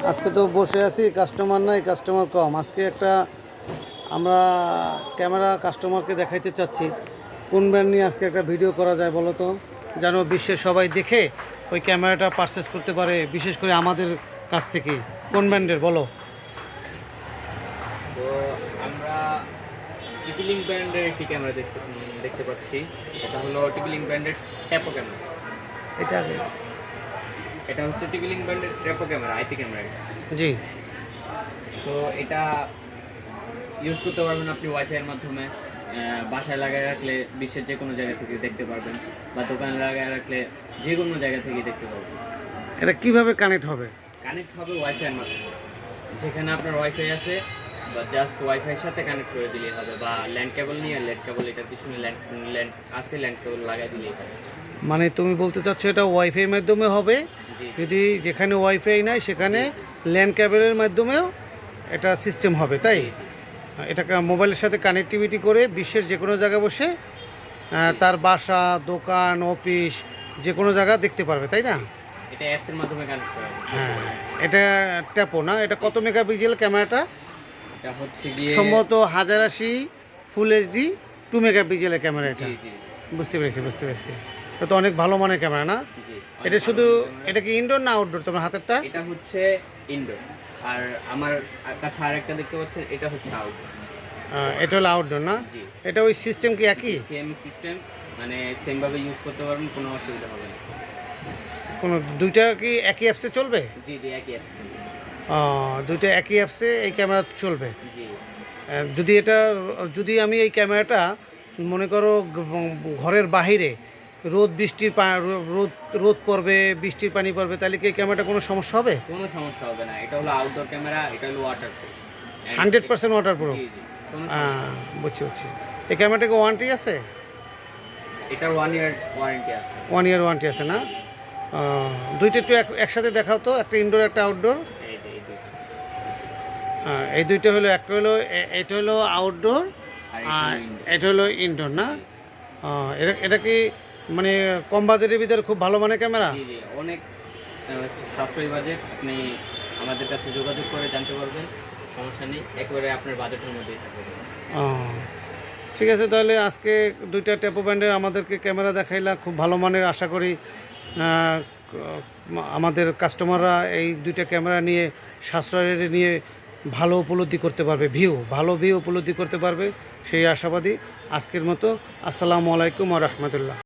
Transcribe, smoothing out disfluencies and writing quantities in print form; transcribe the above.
আজকে তো বসে আছি, কাস্টমার নাই, কাস্টমার কম। আজকে একটা আমরা ক্যামেরা কাস্টমারকে দেখাইতে চাচ্ছি কোন ব্র্যান্ড নিয়ে আজকে একটা ভিডিও করা যায় বলো তো, যেন বিশ্বের সবাই দেখে ওই ক্যামেরাটা পারচেস করতে পারে, বিশেষ করে আমাদের কাছ থেকে। কোন ব্র্যান্ডের বলো? তো আমরা টিপিলিং ব্র্যান্ডের একটি ক্যামেরা দেখতে পাচ্ছি। এটা হলো টিপিলিং ব্র্যান্ডের ট্যাপো ক্যামেরা। এটা আগে এটা হচ্ছে টিপিলিং ব্র্যান্ডের ট্যাপো ক্যামেরা, আইপি ক্যামেরা। জি। সো এটা ইউজ করতে পারবেন আপনি ওয়াইফাইয়ের মাধ্যমে। বাসায় লাগায় রাখলে বিশ্বের যে কোনো জায়গা থেকে দেখতে পারবেন, বা দোকানে লাগায় রাখলে যে কোনো জায়গা থেকে দেখতে পারবেন। এটা কিভাবে কানেক্ট হবে? কানেক্ট হবে ওয়াইফাইয়ের মাধ্যমে। যেখানে আপনার ওয়াইফাই আছে বা জাস্ট ওয়াইফাইয়ের সাথে কানেক্ট করে দিলেই হবে, বা ল্যান্ড কেবল নিয়ে ল্যান্ড কেবল, এটার পিছনে ল্যান্ড আছে, ল্যান্ড কেবল লাগাই দিলেই হবে। মানে তুমি বলতে চাচ্ছ এটা ওয়াইফাই মাধ্যমে হবে? জি। যদি যেখানে ওয়াইফাই নাই সেখানে ল্যান্ড কেবলের মাধ্যমেও এটা সিস্টেম হবে, তাই? জি, জি। এটাকে মোবাইলের সাথে কানেক্টিভিটি করে বিশ্বের যে কোনো জায়গায় বসে তার বাসা, দোকান, অফিস যে কোনো জায়গা দেখতে পারবে, তাই না? এটা অ্যাপসের মাধ্যমে কানেক্ট করা হবে। হ্যাঁ, এটা ট্যাপো না? এটা কত মেগাপিক্সেল ক্যামেরাটা? এটা হচ্ছে গিয়ে সম্ভবত 1080 ফুল এইচডি 2 মেগাপিক্সেলের ক্যামেরা এটা। জি, জি, বুঝতে পেরেছি, বুঝতে পেরেছি। এটা তো অনেক ভালো মানের ক্যামেরা না? জি। এটা শুধু, এটা কি ইনডোর না আউটডোর তোমার হাতেরটা? এটা হচ্ছে ইনডোর, আর আমার কাছে আরেকটা দেখতে পাচ্ছেন, এটা হচ্ছে আউটডোর। এটা হলো আউটডোর না? জি। এটা ওই সিস্টেম কি একই? সেম সিস্টেম, মানে সেম ভাবে ইউজ করতে পারবেন, কোনো অসুবিধা হবে না। কোনো দুইটা কি একই অ্যাপসে চলবে? জি, জি, একই অ্যাপস। দুইটা একই অ্যাপসে এই ক্যামেরা চলবে? জি, যদি এটা, যদি আমি এই ক্যামেরাটা মনে করো ঘরের বাহিরে রোদ বৃষ্টির রোদ রোদ পড়বে, বৃষ্টির পানি পড়বে, তাহলে কি এই ক্যামেরাটা কোনো সমস্যা হবে? কোনো সমস্যা হবে না। এটা হলো আউটডোর ক্যামেরা, এটা হলো ওয়াটারপ্রুফ। 100% ওয়াটারপ্রুফ? জি, জি, কোনো সমস্যা নেই। বুঝছি, বুঝছি। এই ক্যামেরাটাকে ওয়ারেন্টি আছে? এটার 1 ইয়ার ওয়ারেন্টি আছে। 1 ইয়ার ওয়ারেন্টি আছে না? দুইটা একটু একসাথে দেখাও তো, একটা ইনডোর একটা আউটডোর। এই যে এই দুটো। এই দুইটা হলো, একটা হলো এটা হলো আউটডোর আর আর এটা এটা হলো indoor। হলো ইনডোর না? এটা এটা কি মানে কম বাজেটের ভিতরে খুব ভালো মানের ক্যামেরা? জি, জি, অনেক সাশ্রয়ী বাজেট। আপনি আমাদের কাছে যোগাযোগ করে জানতে পারবেন, সমস্যা নেই। একেবারে আপনার বাজেটের মধ্যেই থাকবে। ঠিক আছে, তাহলে আজকে দুইটা ট্যাপো ব্র্যান্ডের আমাদেরকে ক্যামেরা দেখাইলা, খুব ভালো মানের। আশা করি আমাদের কাস্টমাররা এই দুইটা ক্যামেরা নিয়ে সাশ্রয়ের নিয়ে ভালো উপলব্ধি করতে পারবে, ভালো ভিউ উপলব্ধি করতে পারবে, সেই আশাবাদী। আজকের মতো আসসালামু আলাইকুম ওয়া রাহমাতুল্লাহ।